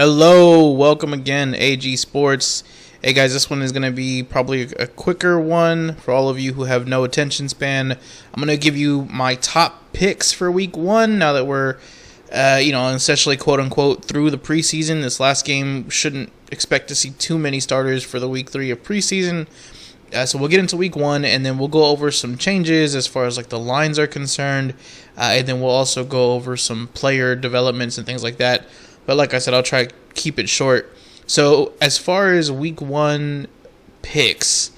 Hello, welcome again, AG Sports. Hey guys, this one is going to be probably a quicker one for all of you who have no attention span. I'm going to give you my top picks for week one now that we're, essentially quote unquote through the preseason. This last game shouldn't expect to see too many starters for the week 3 of preseason. So we'll get into week one, and then we'll go over some changes as far as like the lines are concerned, and then we'll also go over some player developments and things like that. But like I said, I'll try to keep it short. So as far as week one picks,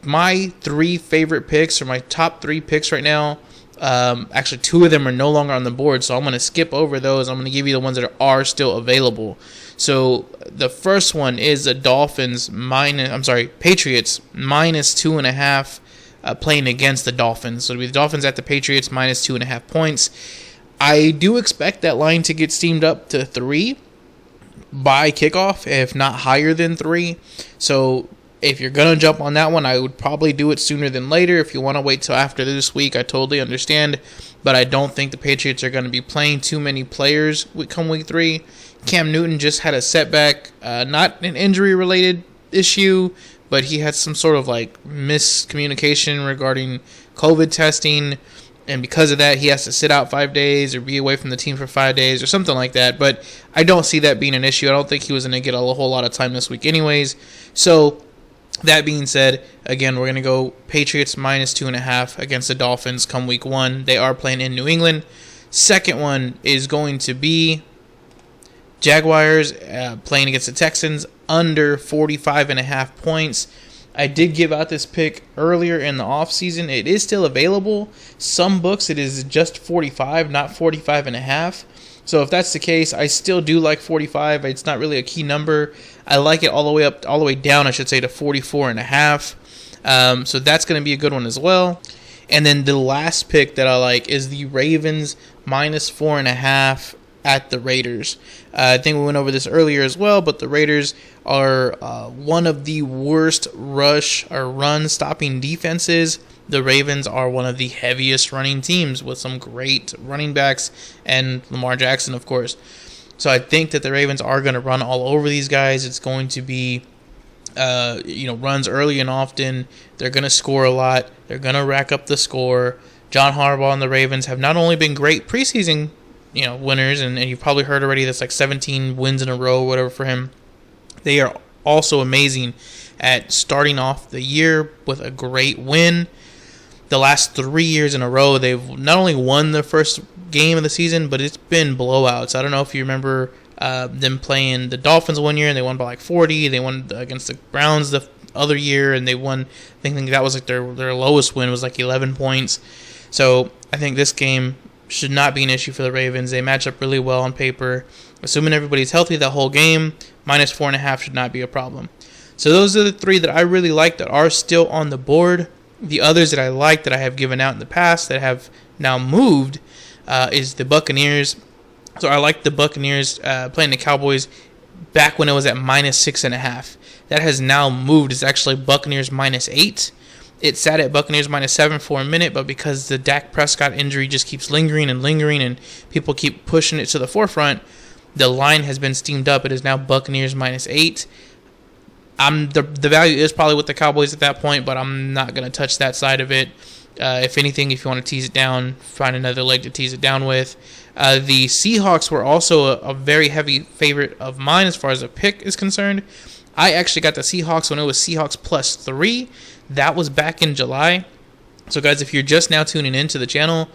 my 3 favorite picks, or my top 3 picks right now, actually 2 of them are no longer on the board, so I'm going to skip over those. I'm going to give you the ones that are still available. So the first one is the Patriots minus 2.5 playing against the Dolphins. So it'll be the Dolphins at the Patriots minus 2.5 points. I do expect that line to get steamed up to 3 by kickoff, if not higher than 3. So if you're going to jump on that one, I would probably do it sooner than later. If you want to wait till after this week, I totally understand. But I don't think the Patriots are going to be playing too many players come week 3. Cam Newton just had a setback, not an injury-related issue, but he had some sort of like miscommunication regarding COVID testing. And because of that, he has to sit out 5 days or be away from the team for 5 days or something like that. But I don't see that being an issue. I don't think he was going to get a whole lot of time this week anyways. So that being said, again, we're going to go Patriots minus 2.5 against the Dolphins come week 1. They are playing in New England. Second one is going to be Jaguars playing against the Texans under 45.5 points. I did give out this pick earlier in the offseason. It is still available. Some books it is just 45, not 45.5. So if that's the case, I still do like 45. It's not really a key number. I like it all the way down, I should say, to 44.5. So that's going to be a good one as well. And then the last pick that I like is the Ravens minus 4.5 at the Raiders. I think we went over this earlier as well, but the Raiders are one of the worst rush or run stopping defenses. The Ravens are one of the heaviest running teams with some great running backs and Lamar Jackson, of course. So I think that the Ravens are going to run all over these guys. It's going to be runs early and often. They're going to score a lot. They're going to rack up the score. John Harbaugh and the Ravens have not only been great preseason winners, and you've probably heard already that's like 17 wins in a row, whatever for him. They are also amazing at starting off the year with a great win. The last 3 years in a row, they've not only won the first game of the season, but it's been blowouts. I don't know if you remember them playing the Dolphins one year, and they won by like 40. They won against the Browns the other year, and they won. I think that was like their lowest win was like 11 points. So I think this game should not be an issue for the Ravens. They match up really well on paper. Assuming everybody's healthy that whole game, minus 4.5 should not be a problem. So those are the 3 that I really like that are still on the board. The others that I like that I have given out in the past that have now moved is the Buccaneers. So I like the Buccaneers playing the Cowboys back when it was at minus 6.5. That has now moved. It's actually Buccaneers minus 8. It sat at Buccaneers minus 7 for a minute, but because the Dak Prescott injury just keeps lingering and people keep pushing it to the forefront, the line has been steamed up. It is now Buccaneers minus 8. The value is probably with the Cowboys at that point, but I'm not going to touch that side of it. If anything, if you want to tease it down, find another leg to tease it down with. The Seahawks were also a very heavy favorite of mine as far as a pick is concerned. I actually got the Seahawks when it was Seahawks plus 3. That was back in July. So guys, if you're just now tuning into the channel,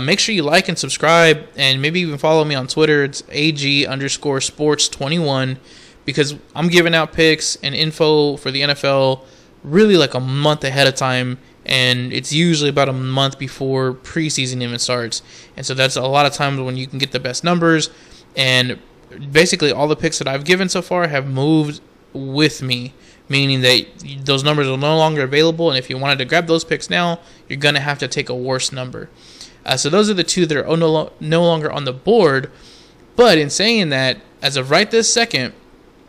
make sure you like and subscribe, and maybe even follow me on Twitter. It's AG_sports21, because I'm giving out picks and info for the NFL really like a month ahead of time, and it's usually about a month before preseason even starts. And so that's a lot of times when you can get the best numbers. And basically all the picks that I've given so far have moved with me, meaning that those numbers are no longer available, and if you wanted to grab those picks now, you're going to have to take a worse number. So those are the 2 that are no longer on the board. But in saying that, as of right this second,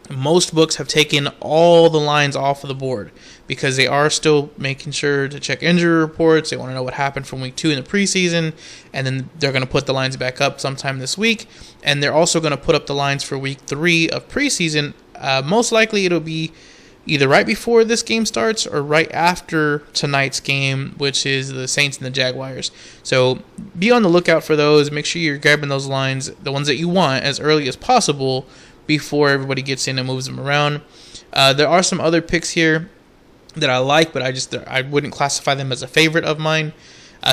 most books have taken all the lines off of the board. because they are still making sure to check injury reports. They want to know what happened from week 2 in the preseason, and then they're going to put the lines back up sometime this week. And they're also going to put up the lines for week 3 of preseason. Most likely it'll be either right before this game starts or right after tonight's game, which is the Saints and the Jaguars. So be on the lookout for those. Make sure you're grabbing those lines, the ones that you want, as early as possible before everybody gets in and moves them around. There are some other picks here that I like, but I wouldn't classify them as a favorite of mine.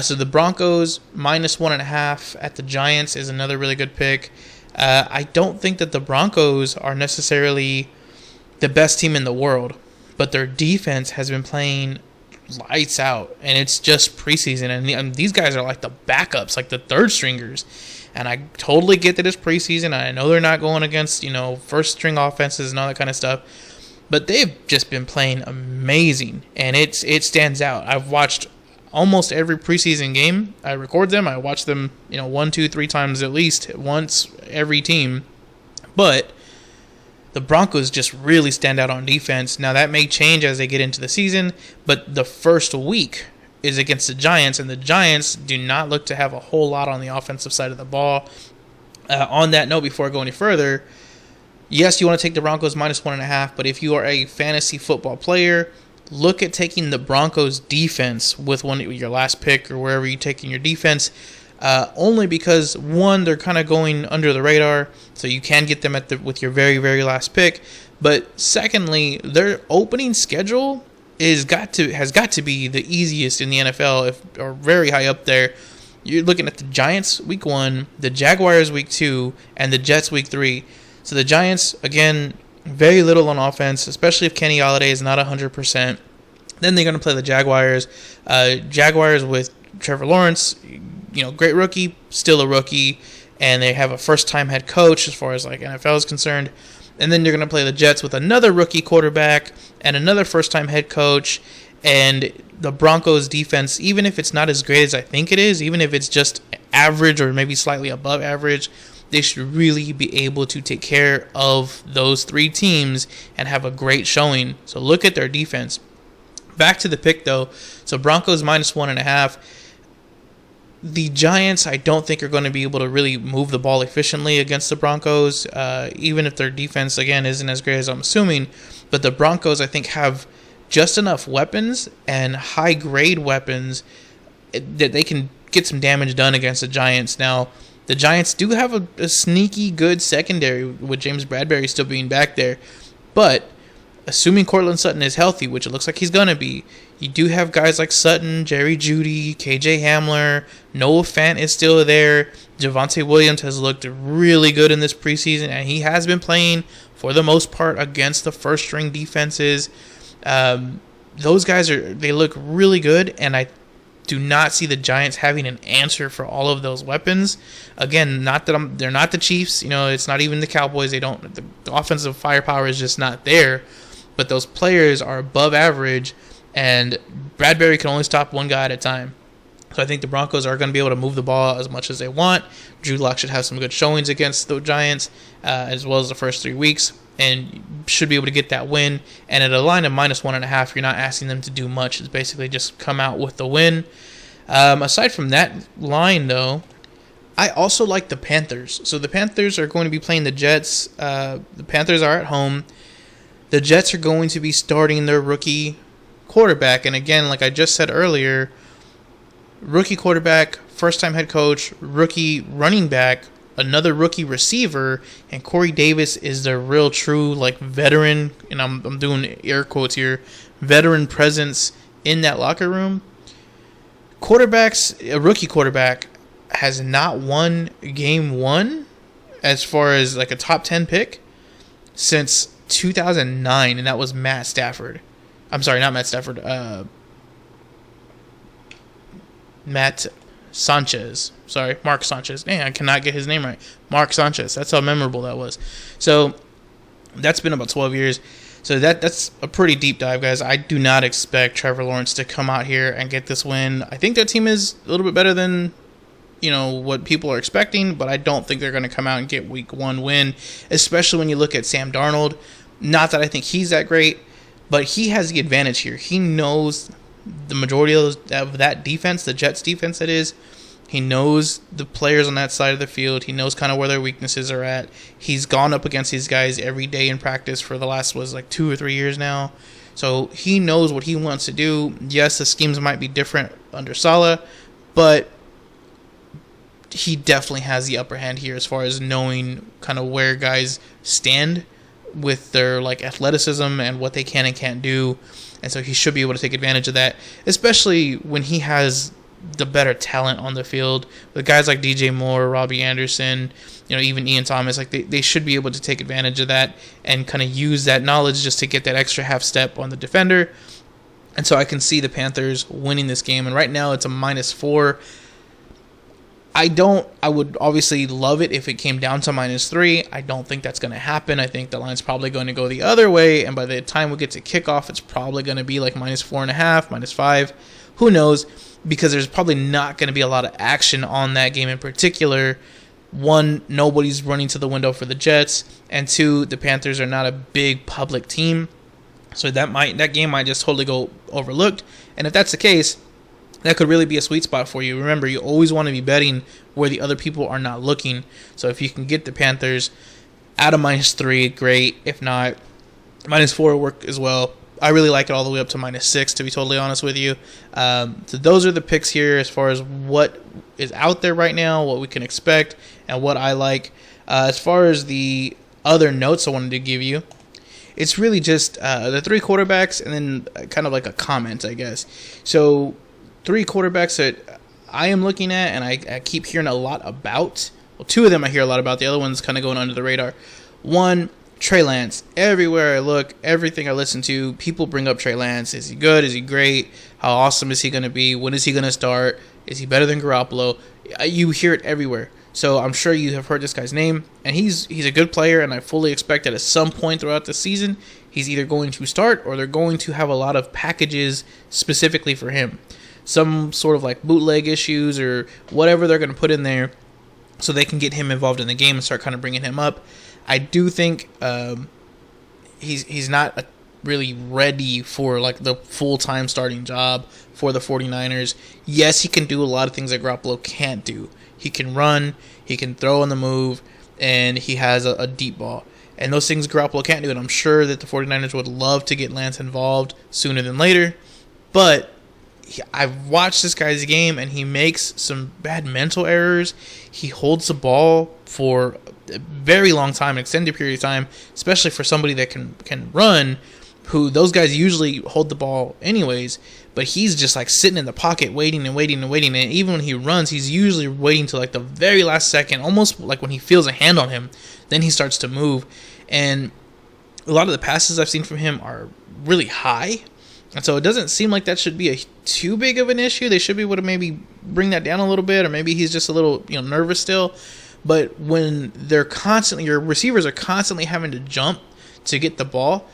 So the Broncos -1.5 at the Giants is another really good pick. I don't think that the Broncos are necessarily the best team in the world, but their defense has been playing lights out, and it's just preseason, and these guys are like the backups, like the third stringers. And I totally get that it's preseason. I know they're not going against, first string offenses and all that kind of stuff, but they've just been playing amazing, and it stands out. I've watched almost every preseason game. I record them. I watch them, 1, 2, 3 times at least, once every team. But the Broncos just really stand out on defense. Now, that may change as they get into the season, but the first week is against the Giants, and the Giants do not look to have a whole lot on the offensive side of the ball. On that note, before I go any further, yes, you want to take the Broncos -1.5, but if you are a fantasy football player, look at taking the Broncos defense with your last pick or wherever you're taking your defense, only because, one, they're kind of going under the radar, so you can get them with your very, very last pick. But secondly, their opening schedule has got to be the easiest in the NFL, or very high up there. You're looking at the Giants week 1, the Jaguars week 2, and the Jets week 3. So the Giants, again, very little on offense, especially if Kenny Golladay is not 100%. Then they're going to play the Jaguars. Jaguars with Trevor Lawrence, great rookie, still a rookie, and they have a first-time head coach as far as like NFL is concerned. And then you're going to play the Jets with another rookie quarterback and another first-time head coach. And the Broncos defense, even if it's not as great as I think it is, even if it's just average or maybe slightly above average, they should really be able to take care of those 3 teams and have a great showing. So look at their defense. Back to the pick, though. So Broncos -1.5. The Giants, I don't think, are going to be able to really move the ball efficiently against the Broncos, even if their defense, again, isn't as great as I'm assuming. But the Broncos, I think, have just enough weapons and high-grade weapons that they can get some damage done against the Giants. Now, the Giants do have a sneaky good secondary with James Bradbury still being back there. But assuming Cortland Sutton is healthy, which it looks like he's going to be, you do have guys like Sutton, Jerry Jeudy, KJ Hamler, Noah Fant is still there. Javonte Williams has looked really good in this preseason, and he has been playing, for the most part, against the first-string defenses. Those guys they look really good, and I do not see the Giants having an answer for all of those weapons. Again, they're not the Chiefs. It's not even the Cowboys. The offensive firepower is just not there. But those players are above average, and Bradbury can only stop one guy at a time. So I think the Broncos are going to be able to move the ball as much as they want. Drew Lock should have some good showings against the Giants, as well as the first 3 weeks, and should be able to get that win. And at a line of -1.5, you're not asking them to do much. It's basically just come out with the win. Aside from that line, though, I also like the Panthers. So the Panthers are going to be playing the Jets. The Panthers are at home. The Jets are going to be starting their rookie quarterback. And again, like I just said earlier, rookie quarterback, first-time head coach, rookie running back, another rookie receiver, and Corey Davis is the real true veteran, and I'm doing air quotes here, veteran presence in that locker room. A rookie quarterback has not won game 1 as far as a top 10 pick since 2009, and that was Matt Stafford. I'm sorry, not Matt Stafford. Matt Sanchez. Sorry, Mark Sanchez. Man, I cannot get his name right. Mark Sanchez. That's how memorable that was. So that's been about 12 years. So that's a pretty deep dive, guys. I do not expect Trevor Lawrence to come out here and get this win. I think their team is a little bit better than what people are expecting, but I don't think they're going to come out and get week 1 win, especially when you look at Sam Darnold. Not that I think he's that great, But he has the advantage here. He knows the majority of that defense, the Jets defense that is. He knows the players on that side of the field. He knows kind of where their weaknesses are at. He's gone up against these guys every day in practice for the last, 2 or 3 years now. So he knows what he wants to do. Yes, the schemes might be different under Saleh, but he definitely has the upper hand here as far as knowing kind of where guys stand with their athleticism and what they can and can't do. And so he should be able to take advantage of that, especially when he has the better talent on the field with guys like DJ Moore, Robbie Anderson, even Ian Thomas. They should be able to take advantage of that and kind of use that knowledge just to get that extra half step on the defender. And so I can see the Panthers winning this game. And right now it's a -4. I would obviously love it if it came down to -3. I don't think that's going to happen. I think the line's probably going to go the other way. And by the time we get to kickoff, it's probably going to be -4.5, -5. Who knows? Because there's probably not going to be a lot of action on that game in particular. One, nobody's running to the window for the Jets. And two, the Panthers are not a big public team. So that game might just totally go overlooked. And if that's the case, that could really be a sweet spot for you. Remember, you always want to be betting where the other people are not looking. So if you can get the Panthers out of -3, great. If not, -4 will work as well. I really like it all the way up to -6, to be totally honest with you. So those are the picks here as far as what is out there right now, what we can expect, and what I like. As far as the other notes I wanted to give you, it's really just the 3 quarterbacks and then kind of like a comment, I guess. So 3 quarterbacks that I am looking at and I keep hearing a lot about. Well, 2 of them I hear a lot about. The other one's kind of going under the radar. One, Trey Lance. Everywhere I look, everything I listen to, people bring up Trey Lance. Is he good? Is he great? How awesome is he going to be? When is he going to start? Is he better than Garoppolo? You hear it everywhere. So I'm sure you have heard this guy's name, and he's a good player, and I fully expect that at some point throughout the season, he's either going to start or they're going to have a lot of packages specifically for him. Some sort of bootleg issues or whatever they're going to put in there so they can get him involved in the game and start kind of bringing him up. I do think he's not really ready for the full-time starting job for the 49ers. Yes, he can do a lot of things that Garoppolo can't do. He can run, he can throw on the move, and he has a deep ball. And those things Garoppolo can't do, and I'm sure that the 49ers would love to get Lance involved sooner than later. But I've watched this guy's game, and he makes some bad mental errors. He holds the ball for a very long time, an extended period of time, especially for somebody that can run, who those guys usually hold the ball anyways, but he's just sitting in the pocket waiting and waiting and waiting, and even when he runs, he's usually waiting till the very last second, almost when he feels a hand on him, then he starts to move. And a lot of the passes I've seen from him are really high, and so it doesn't seem like that should be too big of an issue. They should be able to maybe bring that down a little bit, or maybe he's just a little nervous still. But when your receivers are constantly having to jump to get the ball,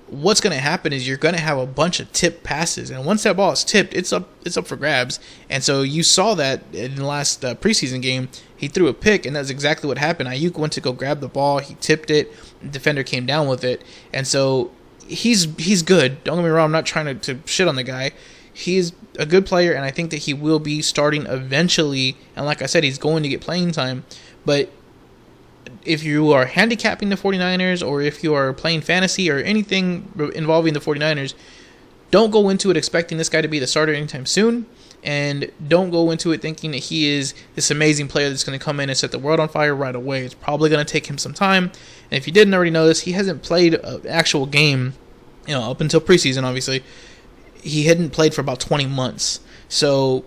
what's going to happen is you're going to have a bunch of tipped passes, and once that ball is tipped, it's up for grabs. And so you saw that in the last preseason game. He threw a pick, and that's exactly what happened. Ayuk went to go grab the ball, he tipped it, the defender came down with it, and so he's good. Don't get me wrong, I'm not trying to shit on the guy. He's a good player, and I think that he will be starting eventually. And like I said, he's going to get playing time. But if you are handicapping the 49ers, or if you are playing fantasy or anything involving the 49ers, don't go into it expecting this guy to be the starter anytime soon. And don't go into it thinking that he is this amazing player that's going to come in and set the world on fire right away. It's probably going to take him some time. And if you didn't already know this, he hasn't played an actual game, up until preseason, obviously. He hadn't played for about 20 months. So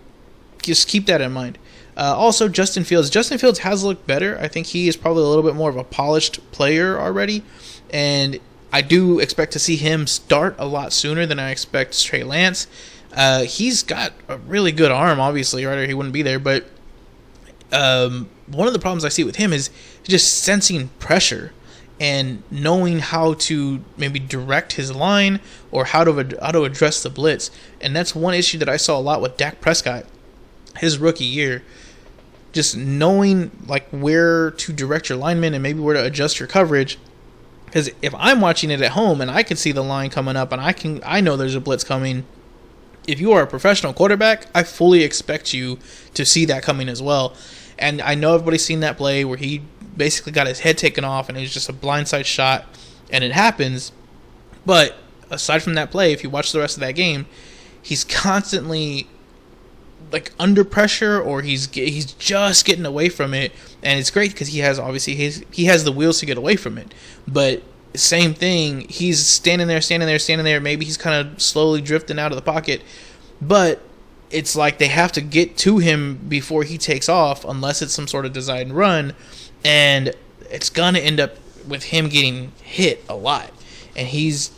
just keep that in mind. Also, Justin Fields. Justin Fields has looked better. I think he is probably a little bit more of a polished player already. And I do expect to see him start a lot sooner than I expect Trey Lance. He's got a really good arm, obviously, right? Or he wouldn't be there. But one of the problems I see with him is just sensing pressure and knowing how to maybe direct his line or how to address the blitz. And that's one issue that I saw a lot with Dak Prescott his rookie year. Just knowing where to direct your linemen and maybe where to adjust your coverage Because if I'm watching it at home and I can see the line coming up and I know there's a blitz coming, if you are a professional quarterback, I fully expect you to see that coming as well. And I know everybody's seen that play where he basically got his head taken off and it was just a blindside shot, and it happens. But aside from that play, if you watch the rest of that game, he's constantly like under pressure, or he's just getting away from it, and it's great because he has the wheels to get away from it. But same thing, he's standing there. Maybe he's kind of slowly drifting out of the pocket, but it's like they have to get to him before he takes off, unless it's some sort of designed run, and it's gonna end up with him getting hit a lot, and he's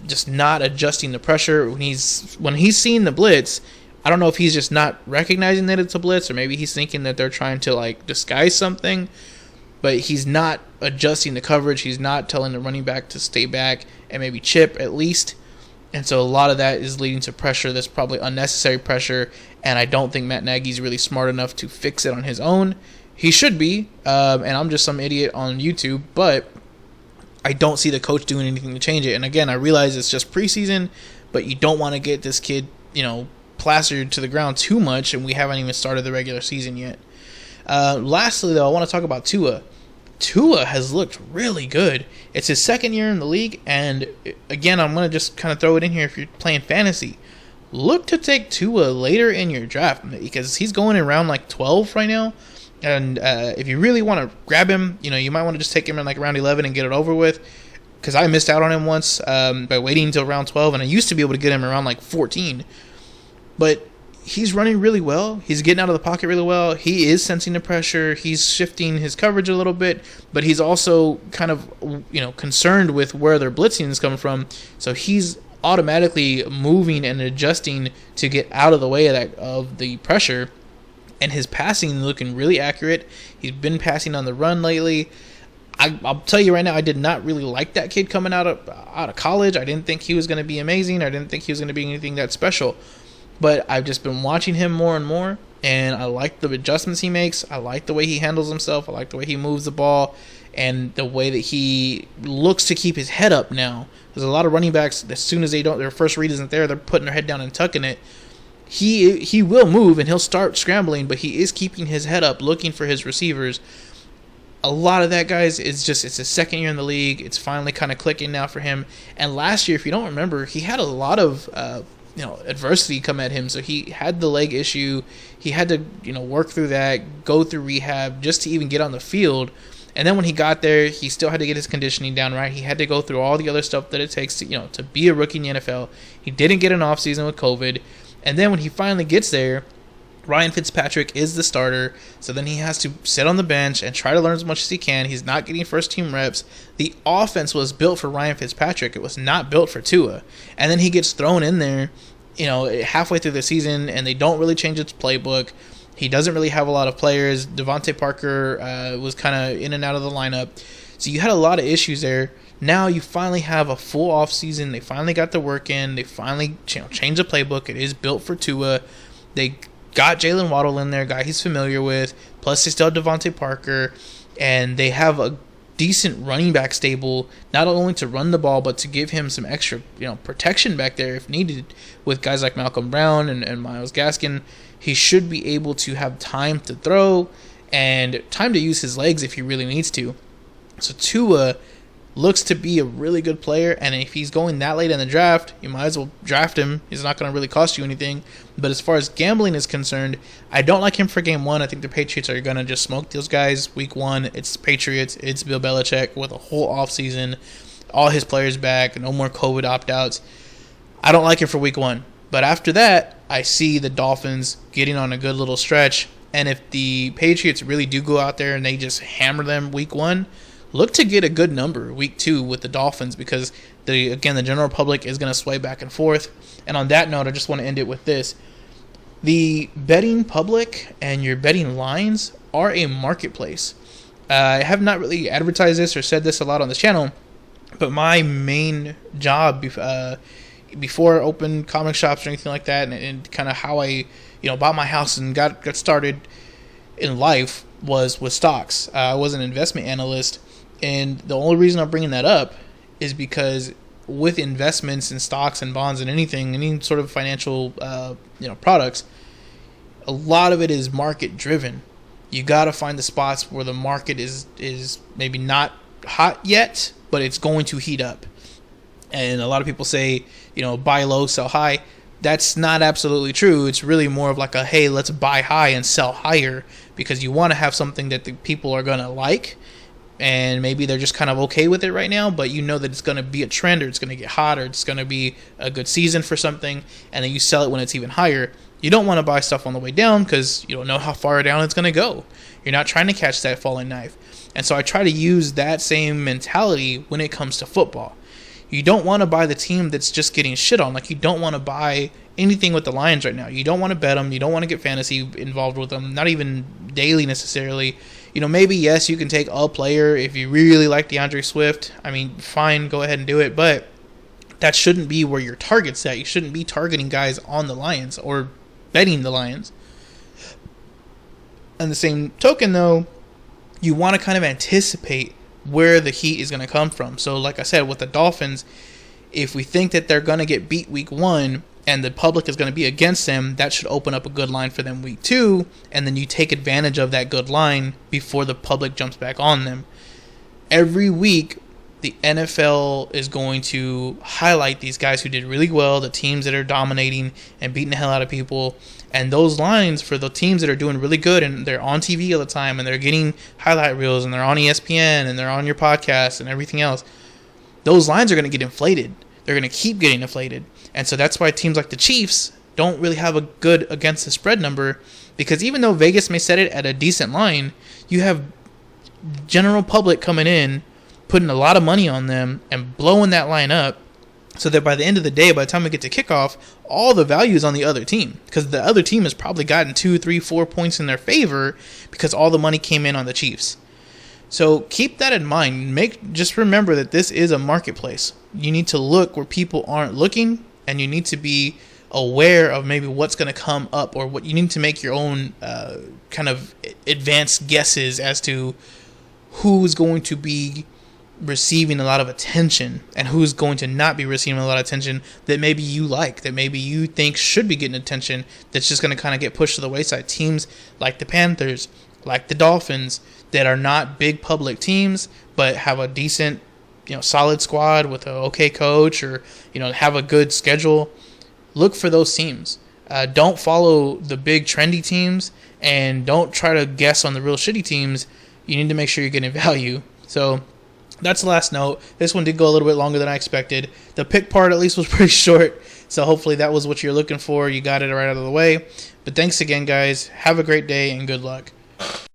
just not adjusting the pressure when he's seeing the blitz. I don't know if he's just not recognizing that it's a blitz, or maybe he's thinking that they're trying to like disguise something, but he's not adjusting the coverage. He's not telling the running back to stay back and maybe chip at least. And so a lot of that is leading to pressure that's probably unnecessary pressure, and I don't think Matt Nagy's really smart enough to fix it on his own. He should be, and I'm just some idiot on YouTube, but I don't see the coach doing anything to change it. And again, I realize it's just preseason, but you don't want to get this kid, plastered to the ground too much, and we haven't even started the regular season yet. Lastly, though, I want to talk about Tua. Tua has looked really good. It's his second year in the league, and again, I'm going to just kind of throw it in here if you're playing fantasy. Look to take Tua later in your draft, because he's going in round like 12 right now, and if you really want to grab him, you might want to just take him in like round 11 and get it over with, because I missed out on him once by waiting until round 12, and I used to be able to get him around like 14. But he's running really well. He's getting out of the pocket really well. He is sensing the pressure. He's shifting his coverage a little bit, but he's also kind of, concerned with where their blitzing is coming from. So he's automatically moving and adjusting to get out of the way of the pressure. And his passing looking really accurate. He's been passing on the run lately. I'll tell you right now, I did not really like that kid coming out of college. I didn't think he was going to be amazing. I didn't think he was going to be anything that special. But I've just been watching him more and more, and I like the adjustments he makes. I like the way he handles himself. I like the way he moves the ball, and the way that he looks to keep his head up now. There's a lot of running backs, as soon as their first read isn't there, they're putting their head down and tucking it. He will move, and he'll start scrambling, but he is keeping his head up, looking for his receivers. A lot of that, guys, it's his second year in the league. It's finally kind of clicking now for him. And last year, if you don't remember, he had a lot of adversity come at him. So he had the leg issue. He had to, work through that, go through rehab just to even get on the field. And then when he got there, he still had to get his conditioning down right. He had to go through all the other stuff that it takes to be a rookie in the NFL. He didn't get an offseason with COVID. And then when he finally gets there, Ryan Fitzpatrick is the starter, so then he has to sit on the bench and try to learn as much as he can. He's not getting first-team reps. The offense was built for Ryan Fitzpatrick. It was not built for Tua. And then he gets thrown in there, halfway through the season, and they don't really change its playbook. He doesn't really have a lot of players. Devontae Parker was kind of in and out of the lineup. So you had a lot of issues there. Now you finally have a full offseason. They finally got the work in. They finally changed the playbook. It is built for Tua. They got Jalen Waddle in there, a guy he's familiar with. Plus, they still have Devontae Parker. And they have a decent running back stable, not only to run the ball, but to give him some extra protection back there if needed. With guys like Malcolm Brown and Myles Gaskin, he should be able to have time to throw and time to use his legs if he really needs to. So Tua looks to be a really good player, and if he's going that late in the draft, you might as well draft him. He's not going to really cost you anything. But as far as gambling is concerned, I don't like him for game one. I think the Patriots are going to just smoke those guys week one. It's the Patriots. It's Bill Belichick with a whole offseason, all his players back, no more COVID opt-outs. I don't like it for week one. But after that, I see the Dolphins getting on a good little stretch. And if the Patriots really do go out there and they just hammer them week one, look to get a good number week two with the Dolphins, because the general public is going to sway back and forth. And on that note, I just want to end it with this. The betting public and your betting lines are a marketplace. I have not really advertised this or said this a lot on this channel, but my main job before open comic shops or anything like that, and kind of how I bought my house and got started in life was with stocks. I was an investment analyst. And the only reason I'm bringing that up is because with investments in stocks and bonds and anything, any sort of financial products, a lot of it is market driven. You got to find the spots where the market is maybe not hot yet, but it's going to heat up. And a lot of people say, buy low, sell high. That's not absolutely true. It's really more of like a, hey, let's buy high and sell higher, because you want to have something that the people are going to like, and maybe they're just kind of okay with it right now, but you know that it's going to be a trend, or it's going to get hot, or it's going to be a good season for something, and then you sell it when it's even higher. You don't want to buy stuff on the way down because you don't know how far down it's going to go. You're not trying to catch that falling knife. And so I try to use that same mentality when it comes to football. You don't want to buy the team that's just getting shit on. Like, you don't want to buy anything with the Lions right now. You don't want to bet them. You don't want to get fantasy involved with them. Not even daily necessarily. Maybe, yes, you can take a player if you really like DeAndre Swift. I mean, fine, go ahead and do it. But that shouldn't be where your target's at. You shouldn't be targeting guys on the Lions or betting the Lions. On the same token, though, you want to kind of anticipate where the heat is going to come from. So like I said, with the Dolphins, if we think that they're going to get beat week 1 and the public is going to be against them, that should open up a good line for them week 2, and then you take advantage of that good line before the public jumps back on them. Every week, the NFL is going to highlight these guys who did really well, the teams that are dominating and beating the hell out of people. And those lines for the teams that are doing really good and they're on TV all the time and they're getting highlight reels and they're on ESPN and they're on your podcast and everything else, those lines are going to get inflated. They're going to keep getting inflated. And so that's why teams like the Chiefs don't really have a good against the spread number, because even though Vegas may set it at a decent line, you have general public coming in, putting a lot of money on them and blowing that line up, so that by the end of the day, by the time we get to kickoff, all the value is on the other team, because the other team has probably gotten 2, 3, 4 points in their favor because all the money came in on the Chiefs. So keep that in mind. Just remember that this is a marketplace. You need to look where people aren't looking, and you need to be aware of maybe what's going to come up, or what you need to make your own kind of advanced guesses as to who's going to be receiving a lot of attention and who's going to not be receiving a lot of attention that maybe you like, that maybe you think should be getting attention, that's just going to kind of get pushed to the wayside. Teams like the Panthers, like the Dolphins, that are not big public teams but have a decent, solid squad with an okay coach, or have a good schedule. Look for those teams. Don't follow the big trendy teams, and don't try to guess on the real shitty teams. You need to make sure you're getting value. So that's the last note. This one did go a little bit longer than I expected. The pick part at least was pretty short, so hopefully that was what you're looking for. You got it right out of the way. But thanks again, guys. Have a great day and good luck.